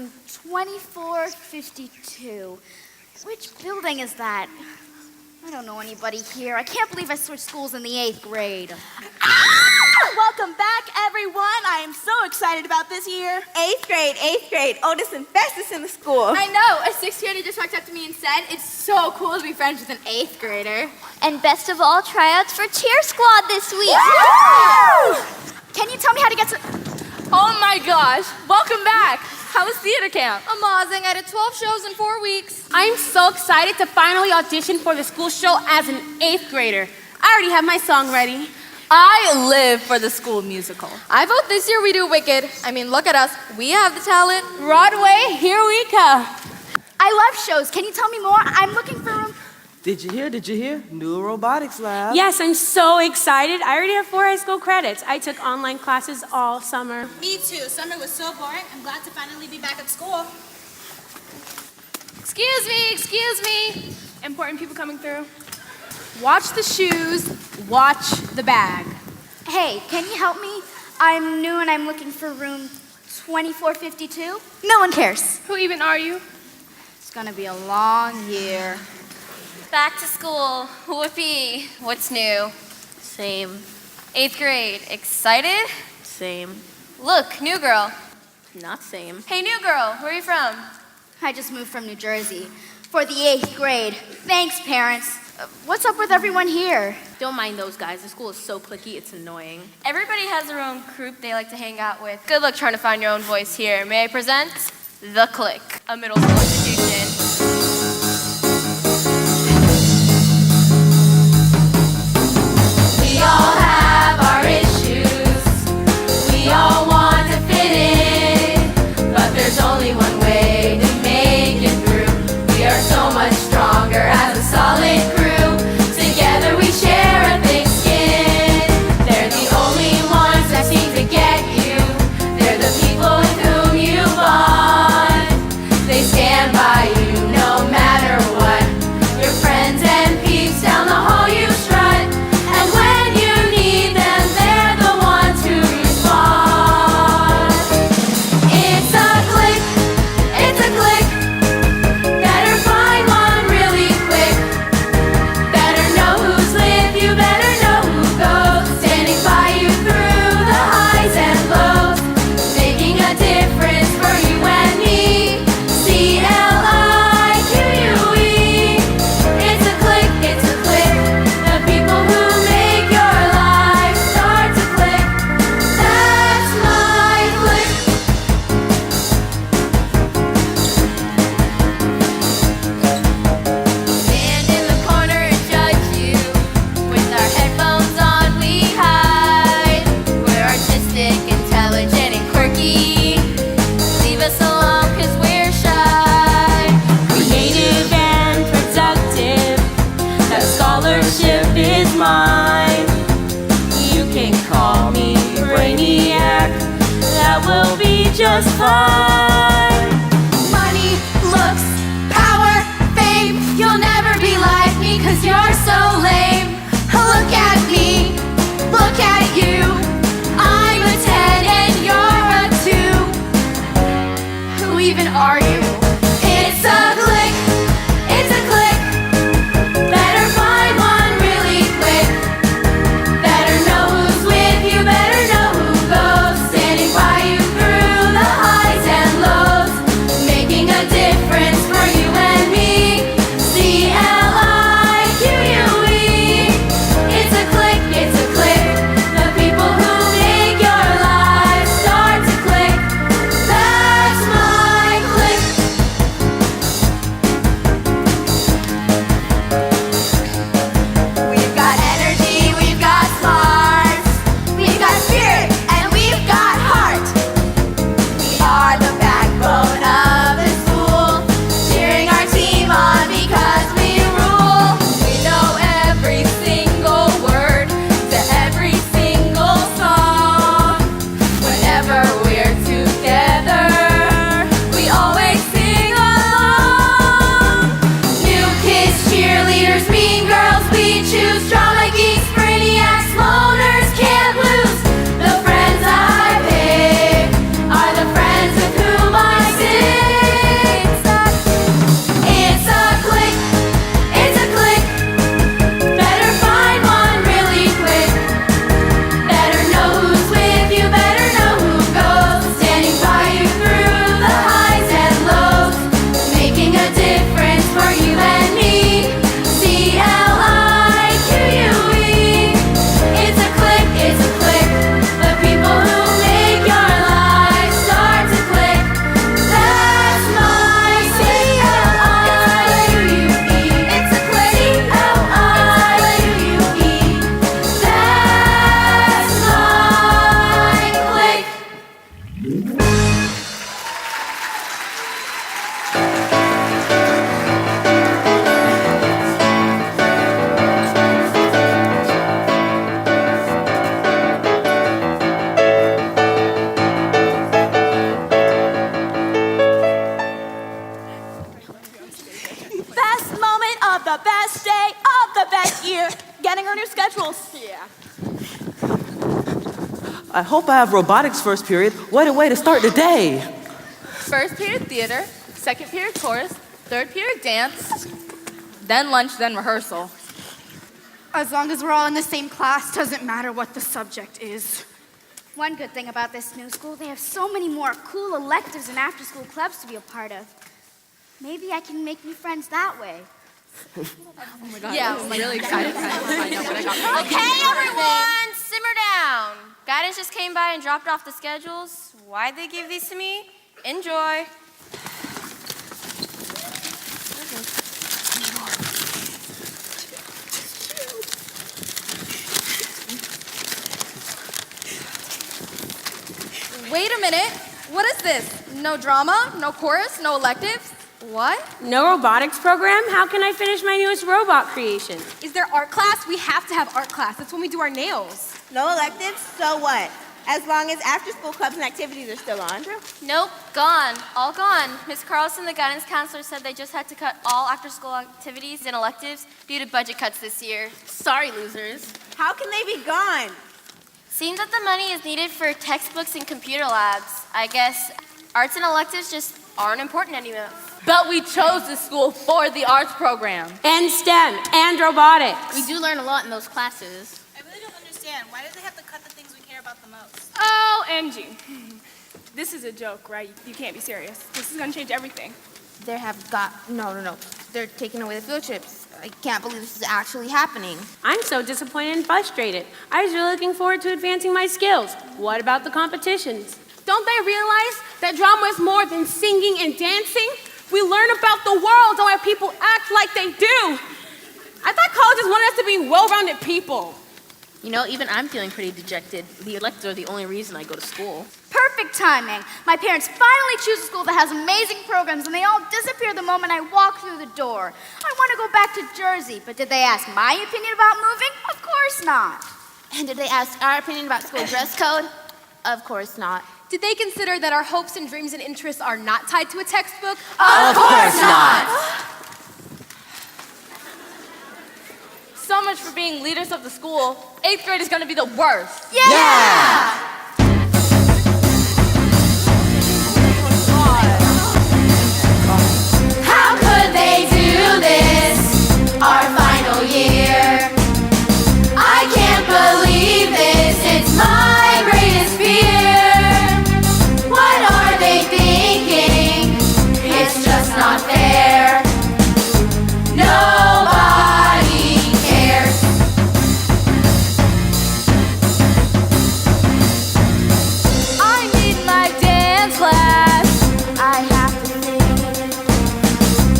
room 2452. Which building is that? I don't know anybody here. I can't believe I switched schools in the 8th grade. Welcome back, everyone. I am so excited about this year. 8th grade, oldest and fastest in the school. I know. A 6th grader just walked up to me and said, it's so cool to be friends with an 8th grader. And best of all, tryouts for Cheer Squad this week. Can you tell me how to get to... Oh my gosh. Welcome back. How was theater camp? Amazing. I did 12 shows in 4 weeks. I'm so excited to finally audition for the school show as an 8th grader. I already have my song ready. I live for the school musical. I vote this year we do Wicked. I mean, look at us. We have the talent. Broadway, here we come. I love shows. Can you tell me more? I'm looking for room... Did you hear? New robotics lab. Yes, I'm so excited. I already have 4 high school credits. I took online classes all summer. Me too. Summer was so boring. I'm glad to finally be back at school. Excuse me. Important people coming through. Watch the shoes, watch the bag. Hey, can you help me? I'm new and I'm looking for room 2452. No one cares. Who even are you? It's gonna be a long year. Back to school. Whoopee. What's new? Same. 8th grade. Excited? Same. Look, new girl. Not same. Hey, new girl. Where are you from? I just moved from New Jersey for the 8th grade. Thanks, parents. What's up with everyone here? Don't mind those guys. The school is so cliquey, it's annoying. Everybody has their own group they like to hang out with. Good luck trying to find your own voice here. May I present The Clique, a middle school institution. We all have our issues. We all want to fit in. But there's only one way to make it through. We are so much stronger as a solid crew. Together we share a thick skin. They're the only ones that seem to get you. They're the people with whom you bond. They stand by you no matter what. Your friends and peeps down the hall you strut. And when you need them, they're the ones who respond. It's a clique, it's a clique. Better find one really quick. Better know who's with you, better know who goes. Standing by you through the highs and lows. Making a difference for you and me. CLIQUE. It's a clique, it's a clique. The people who make your life start to click. That's my clique. Stand in the corner and judge you. With our headphones on, we hide. We're artistic, intelligent, and quirky. Leave us alone, 'cause we're shy. Creative and productive. That scholarship is mine. You can call me Brainiac. That will be just fine. Money, looks, power, fame. You'll never be like me, 'cause you're so lame. Look at me, look at you. I'm a 10 and you're a 2. Who even are you? It's a clique, it's a clique. Better find one really quick. Better know who's with you, better know who goes. Standing by you through the highs and lows. Making a difference for you and me. CLIQUE. It's a clique, it's a clique. The people who make your life start to click. That's my clique. the best day of the best year. Getting our new schedules. Yeah. I hope I have robotics first period. What a way to start the day. First period theater, second period chorus, third period dance, then lunch, then rehearsal. As long as we're all in the same class, doesn't matter what the subject is. One good thing about this new school, they have so many more cool electives and after-school clubs to be a part of. Maybe I can make new friends that way. Yeah, I'm really excited to find out what I got. Okay, everyone, simmer down. Guidance just came by and dropped off the schedules. Why'd they give these to me? Enjoy. Wait a minute. What is this? No drama, no chorus, no electives? What? No robotics program? How can I finish my newest robot creation? Is there art class? We have to have art class. That's when we do our nails. No electives? So what? As long as after-school clubs and activities are still on. Nope, gone. All gone. Miss Carlson, the guidance counselor, said they just had to cut all after-school activities and electives due to budget cuts this year. Sorry, losers. How can they be gone? Seems that the money is needed for textbooks and computer labs. I guess arts and electives just aren't important anymore. But we chose this school for the arts program. And STEM, and robotics. We do learn a lot in those classes. I really don't understand. Why do they have to cut the things we care about the most? Oh, Angie. This is a joke, right? You can't be serious. This is gonna change everything. They have got, no. They're taking away the field trips. I can't believe this is actually happening. I'm so disappointed and frustrated. I was really looking forward to advancing my skills. What about the competitions? Don't they realize that drama is more than singing and dancing? We learn about the world and why people act like they do. I thought colleges wanted us to be well-rounded people. You know, even I'm feeling pretty dejected. The electives are the only reason I go to school. Perfect timing. My parents finally choose a school that has amazing programs, and they all disappear the moment I walk through the door. I want to go back to Jersey, but did they ask my opinion about moving? Of course not. And did they ask our opinion about school dress code? Of course not. Did they consider that our hopes and dreams and interests are not tied to a textbook? Of course not. So much for being leaders of the school. 8th grade is gonna be the worst. Yeah! How could they do this? Our final year. I can't believe this. It's my greatest fear. What are they thinking? It's just not fair. Nobody cares. I need my dance class. I have to think.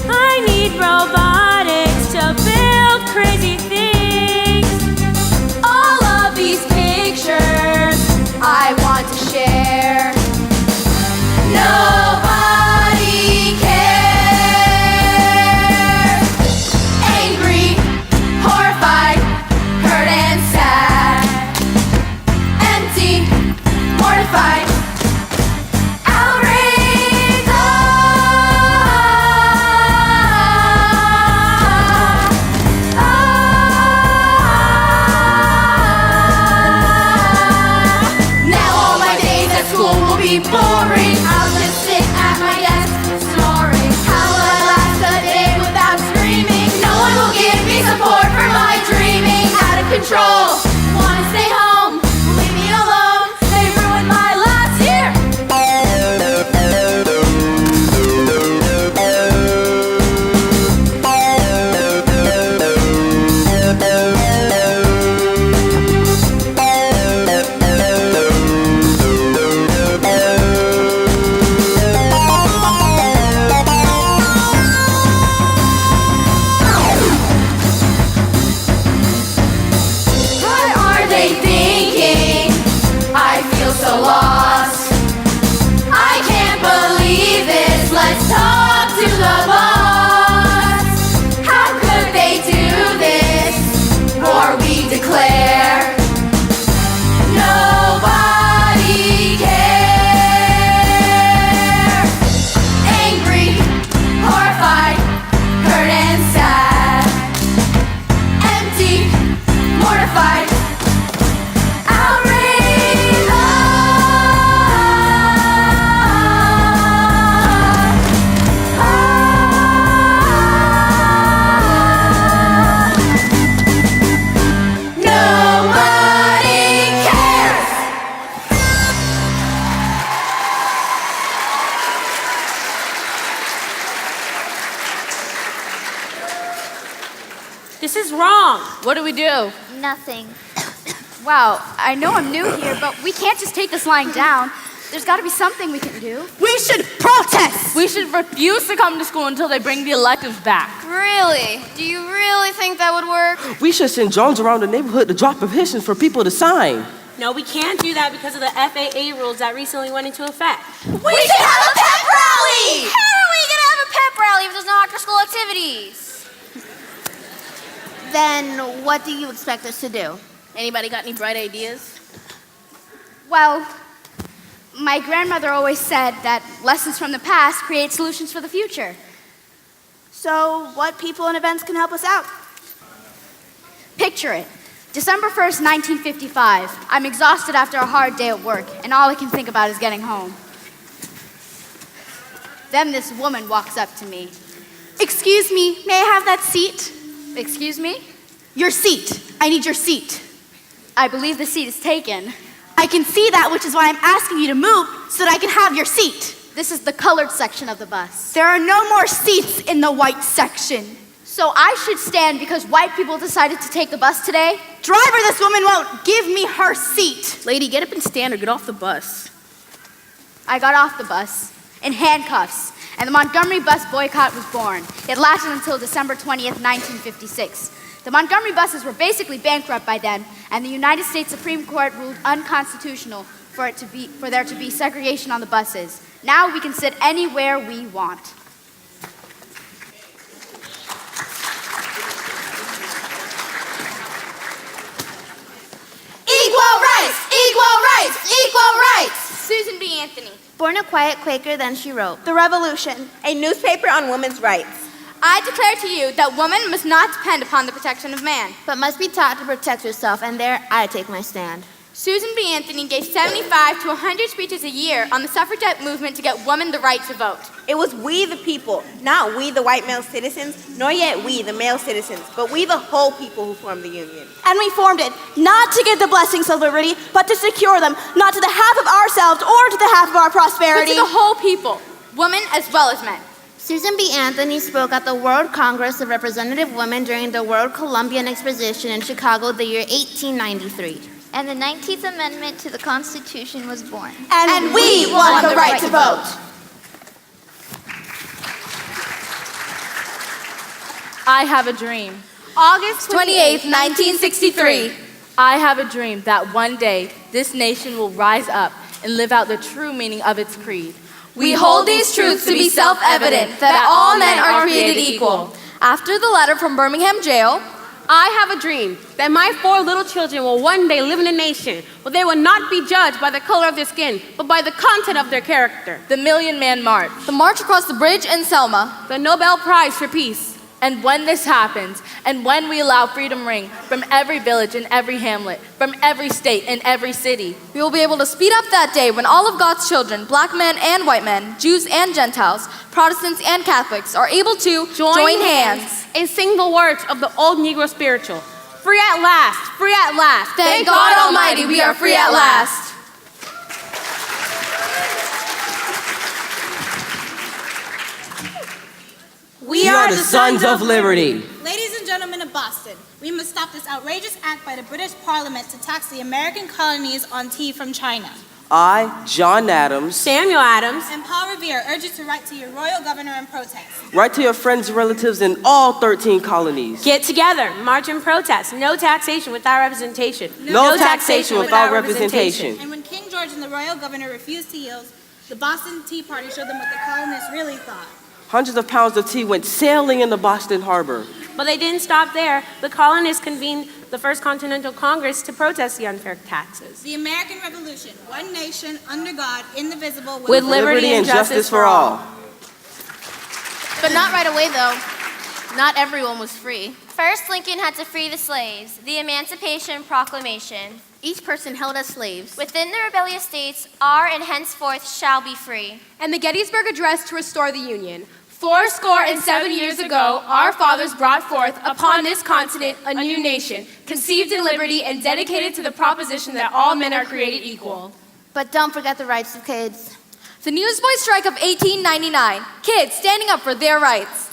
I need robotics to build crazy things. All of these pictures I want to share. Nobody cares. Angry, horrified, hurt and sad. Empty, mortified, now all my days at school will be boring. I'll just sit at my desk snoring. How will I last a day without screaming? No one will give me support for my dreaming. Out of control, wanna stay home, leave me alone. They ruined my last year. This is wrong. What do we do? Nothing. Wow, I know I'm new here, but we can't just take this lying down. There's got to be something we can do. We should protest! We should refuse to come to school until they bring the electives back. Really? Do you really think that would work? We should send drones around the neighborhood to drop petitions for people to sign. No, we can't do that because of the FAA rules that recently went into effect. We should have a pep rally! How are we gonna have a pep rally if there's no after-school activities? Then what do you expect us to do? Anybody got any bright ideas? Well, my grandmother always said that lessons from the past create solutions for the future. So, what people and events can help us out? Picture it. December 1st, 1955. I'm exhausted after a hard day at work, and all I can think about is getting home. Then this woman walks up to me. Excuse me, may I have that seat? Excuse me? Your seat. I need your seat. I believe the seat is taken. I can see that, which is why I'm asking you to move so that I can have your seat. This is the colored section of the bus. There are no more seats in the white section. So I should stand because white people decided to take the bus today? Driver, this woman won't give me her seat. Lady, get up and stand or get off the bus. I got off the bus in handcuffs, and the Montgomery bus boycott was born. It lasted until December 20th, 1956. The Montgomery buses were basically bankrupt by then, and the United States Supreme Court ruled unconstitutional for there to be segregation on the buses. Now we can sit anywhere we want. Equal rights! Equal rights! Equal rights! Susan B. Anthony. Born a quiet Quaker, then she wrote. The Revolution. A newspaper on women's rights. I declare to you that woman must not depend upon the protection of man. But must be taught to protect herself, and there I take my stand. Susan B. Anthony gave 75 to 100 speeches a year on the suffragette movement to get women the right to vote. It was we the people, not we the white male citizens, nor yet we the male citizens, but we the whole people who formed the Union. And we formed it not to get the blessings of liberty, but to secure them, not to the half of ourselves or to the half of our But prosperity. to the whole people, women as well as men. Susan B. Anthony spoke at the World Congress of Representative Women during the World Columbian Exposition in Chicago the year 1893. And the 19th Amendment to the Constitution was born. And we won the right to vote. I have a dream. August 28th, 1963. I have a dream that one day this nation will rise up and live out the true meaning of its creed. We hold these truths to be self-evident, that all men are created equal. After the letter from Birmingham jail, I have a dream that my 4 little children will one day live in a nation where they will not be judged by the color of their skin, but by the content of their character. The Million Man March. the march across the bridge in Selma, The Nobel Prize for Peace. And when this happens, and when we allow freedom ring from every village and every hamlet, from every state and every city, we will be able to speed up that day when all of God's children, black men and white men, Jews and Gentiles, Protestants and Catholics, are able to join hands and sing the words of the old Negro spiritual. Free at last, free at last. Thank God Almighty, we are free at last. We are the sons of liberty. Ladies and gentlemen of Boston, we must stop this outrageous act by the British Parliament to tax the American colonies on tea from China. I, John Adams, Samuel Adams, And Paul Revere urge you to write to your royal governor in protest. write to your friends and relatives in all 13 colonies. get together, march and protest. No taxation without representation. No taxation without representation. And when King George and the royal governor refused to yield, the Boston Tea Party showed them what the colonists really thought. Hundreds of pounds of tea went sailing in the Boston Harbor. But they didn't stop there. The colonists convened the First Continental Congress to protest the unfair taxes. The American Revolution, one nation, under God, indivisible, With liberty and justice for all. But not right away, though. Not everyone was free. First, Lincoln had to free the slaves, the Emancipation Proclamation. Each person held as slaves. Within the rebellious states are and henceforth shall be free. And the Gettysburg Address to restore the Union. 77 years ago, our fathers brought forth upon this continent a new nation, conceived in liberty and dedicated to the proposition that all men are created equal. But don't forget the rights of kids. The Newsboys' strike of 1899, kids standing up for their rights.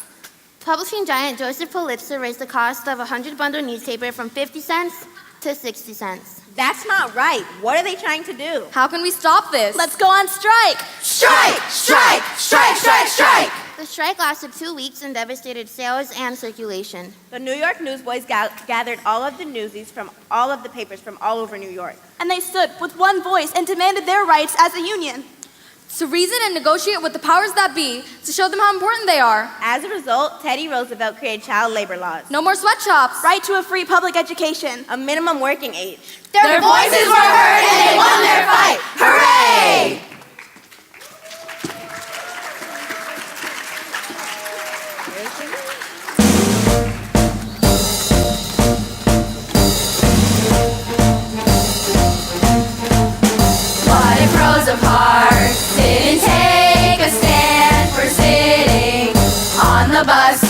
Publishing giant Joseph Pulitzer raised the cost of a 100-bundle newspaper from 50 cents to 60 cents. That's not right. What are they trying to do? How can we stop this? Let's go on strike! Strike! Strike! Strike! Strike! Strike! The strike lasted 2 weeks and devastated sales and circulation. The New York Newsboys gathered all of the newsies from all of the papers from all over New York. And they stood with one voice and demanded their rights as a union. To reason and negotiate with the powers that be to show them how important they are. As a result, Teddy Roosevelt created child labor laws, No more sweatshops. Right to a free public education. a minimum working age. Their voices were heard and they won their fight. Hooray! What if Rosa Parks didn't take a stand for sitting on the bus?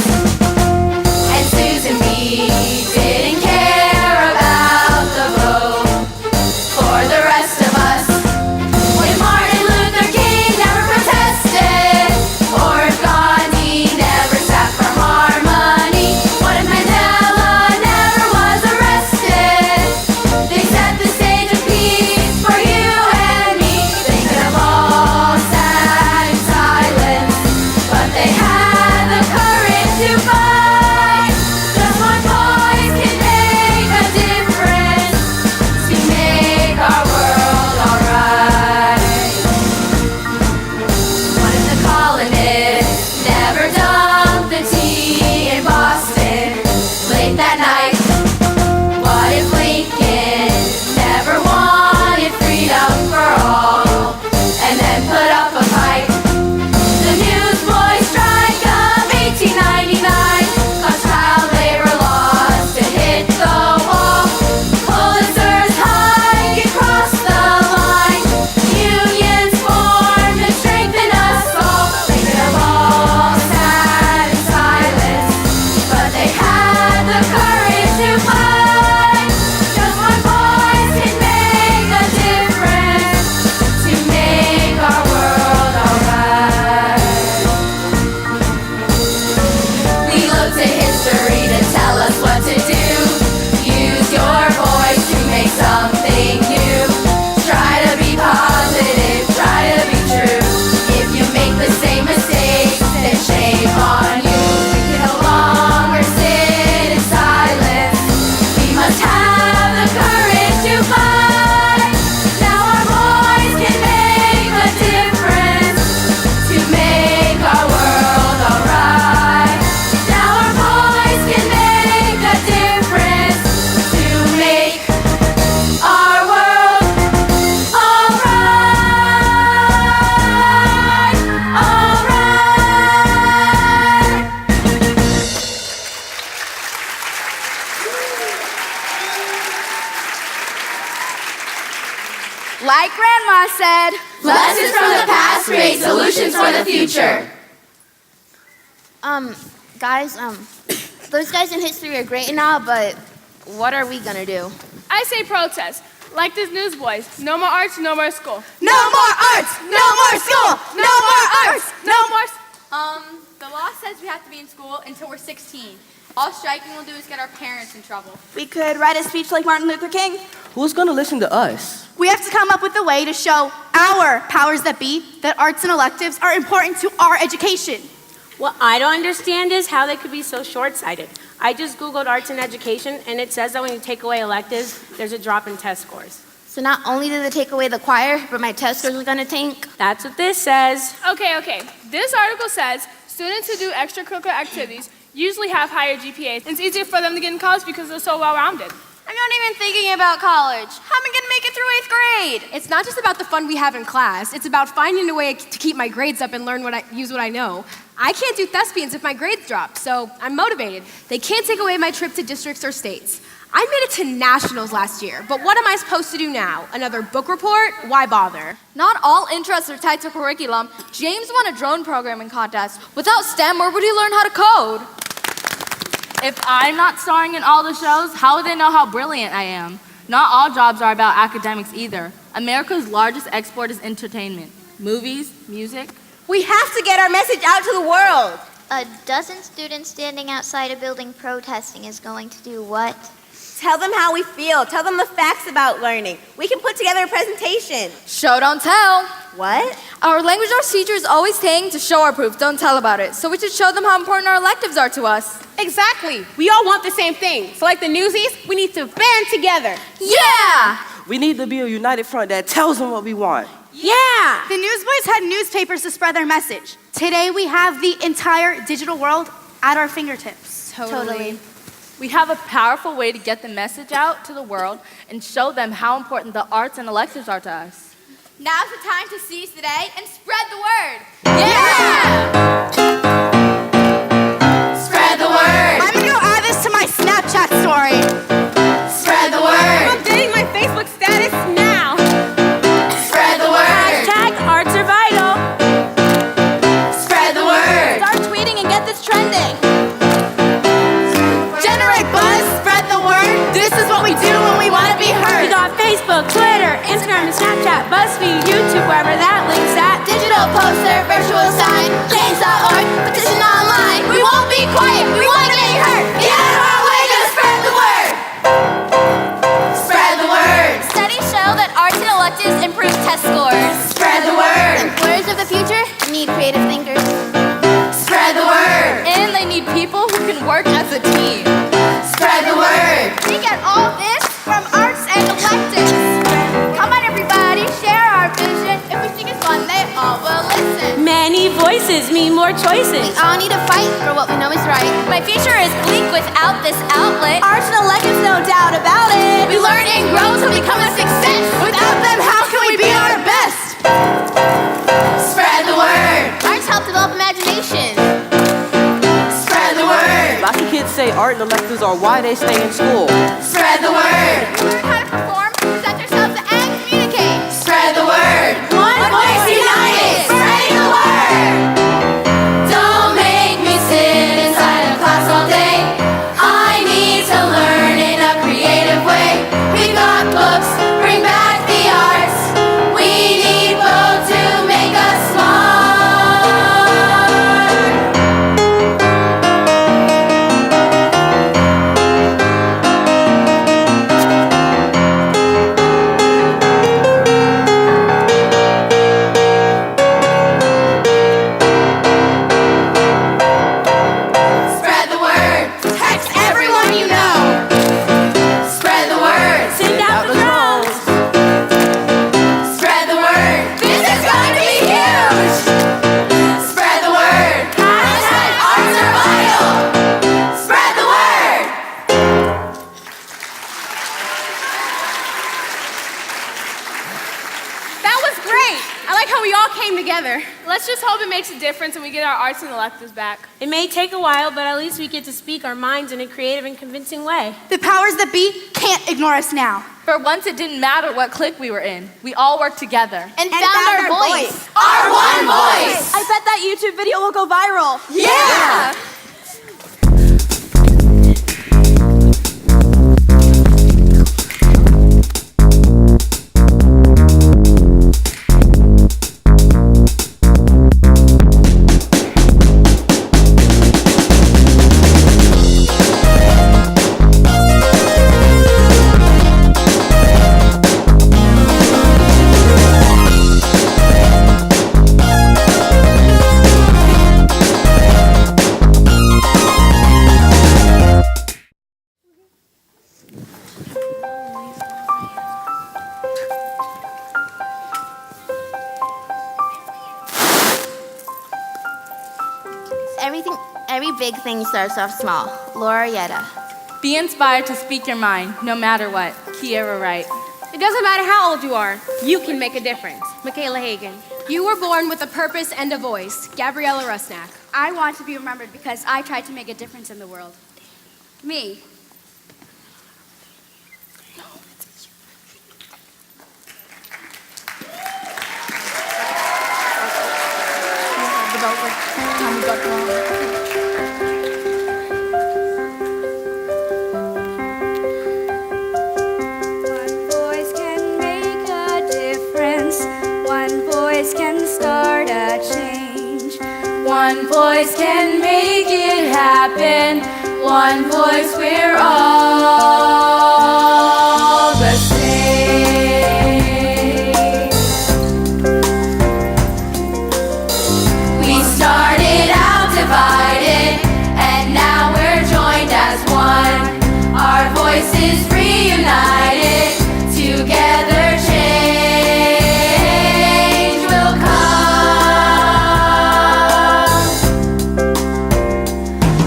And Susan B. didn't care about the vote for the rest of us. If Martin Luther King never protested, or if Gandhi never sat for harmony, what if Mandela never was arrested? They set the stage of peace for you and me. They could have all sat in silence, but they had the courage to fight. Just one voice can make a difference, to make our world alright. What if the colonists never dumped the tea in Boston late that night? What if Lincoln never wanted freedom for all and then put up a fight? The Newsboys' strike of 1899 caused child labor laws to hit the wall. Pulitzer's hike across the line. Unions formed and strengthened us all. They could have all sat in silence, but they had the courage to fight. Just one voice can make a difference, to make our world alright. We look to history to tell us what to do. Use your voice to make something new. Try to be positive, try to be true. If you make the same mistakes, then shame on you. We can no longer sit in silence. We must have the courage to fight. Now our voice can make a difference, to make our world alright. Now our voice can make a difference, to make our world alright. Alright. Like Grandma said, Lessons from the past create solutions for the future. Guys, those guys in history are great and all, but what are we gonna do? I say protest. Like these newsboys. No more arts, no more school. No more arts! No more school! No more arts! No more. The law says we have to be in school until we're 16. All striking will do is get our parents in trouble. we could write a speech like Martin Luther King. Who's gonna listen to us? We have to come up with a way to show our powers that be that arts and electives are important to our education. What I don't understand is how they could be so short-sighted. I just Googled arts and education, and it says that when you take away electives, there's a drop in test scores. So not only did they take away the choir, but my test scores are gonna tank. That's what this says. Okay. This article says students who do extracurricular activities usually have higher GPAs, and it's easier for them to get in college because they're so well-rounded. I'm not even thinking about college. How am I gonna make it through 8th grade? It's not just about the fun we have in class. It's about finding a way to keep my grades up and use what I know. I can't do thespians if my grades drop, so I'm motivated. They can't take away my trip to districts or states. I made it to nationals last year, but what am I supposed to do now? Another book report? Why bother? Not all interests are tied to curriculum. James won a drone programming contest. Without STEM, where would he learn how to code? If I'm not starring in all the shows, how would they know how brilliant I am? Not all jobs are about academics either. America's largest export is entertainment. Movies, music. We have to get our message out to the world. A dozen students standing outside a building protesting is going to do what? Tell them how we feel. Tell them the facts about learning. We can put together a presentation. Show, don't tell. What? Our language arts teacher is always saying to show our proof, don't tell about it. So we should show them how important our electives are to us. Exactly. We all want the same thing. So like the Newsies, we need to band together. Yeah! We need to be a united front that tells them what we want. Yeah! The newsboys had newspapers to spread their message. Today we have the entire digital world at our fingertips. Totally. We have a powerful way to get the message out to the world and show them how important the arts and electives are to us. Now's the time to seize the day and spread the word. Yeah! Spread the word. I'm gonna go add this to my Snapchat story. Spread the word. I'm updating my Facebook status now. Spread the word. Hashtag arts are vital. Spread the word. Start tweeting and get this trending. Generate buzz, spread the word. This is what we do when we want to be We heard. got Facebook, Twitter, Instagram, and Snapchat, BuzzFeed, YouTube, wherever that link's at. Digital poster, virtual sign, change.org, petition online. We won't be quiet. We want to be heard. Get out of our way. Gonna spread the word. Spread the word. Studies show that arts and electives improve test scores. Spread the word. Employers of the future need creative thinkers. Spread the word. And they need people who can work as a team. Spread the word. We get all this from arts and electives. Come on, everybody, share our vision. If we think it's fun, they all will listen. Many voices mean more choices. We all need to fight for what we know is right. My future is bleak without this outlet. Arts and electives, no doubt about it. We learn and grow to become a success. Without them, how can we be our best? Spread the word. Arts help develop imagination. Spread the word. Lots of kids say art and electives are why they stay in school. Spread the word. Learn how to perform, present ourselves, and communicate. Spread the word. One voice united. Spreading the word. Don't make me sit inside a class all day. I need to learn in a creative way. We got books, bring back the arts. We need both to make us smart. Spread the word. Text everyone you know. Spread the word. Send out the drones. Spread the word. This is going to be huge. Spread the word. Hashtag arts are vital. Spread the word. That was great. I like how we all came together. Let's just hope it makes a difference and we get our arts and electives back. It may take a while, but at least we get to speak our minds in a creative and convincing way. The powers that be can't ignore us now. For once, it didn't matter what clique we were in. We all worked together. And found our voice. Our one voice. I bet that YouTube video will go viral. Yeah. Every big thing starts off small. Laura Yetta. Be inspired to speak your mind, no matter what. Kiera Wright. It doesn't matter how old you are, you can make a difference. Michaela Hagan. You were born with a purpose and a voice. Gabriella Rusnak. I want to be remembered because I tried to make a difference in the world. Me. One voice can make a difference. One voice can start a change. One voice can make it happen. One voice, we're all the same. We started out divided, and now we're joined as one. Our voices reunited, together change will come.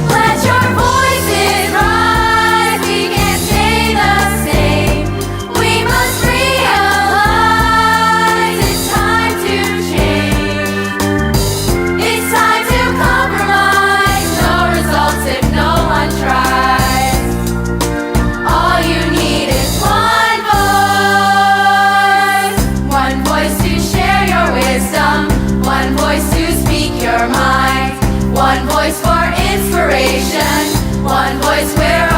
Let your voices rise, we can't stay the same. We must realize it's time to change. It's time to compromise, no results if no one tries. All you need is one voice to share your wisdom, one voice to speak your mind, one voice for inspiration, one voice we're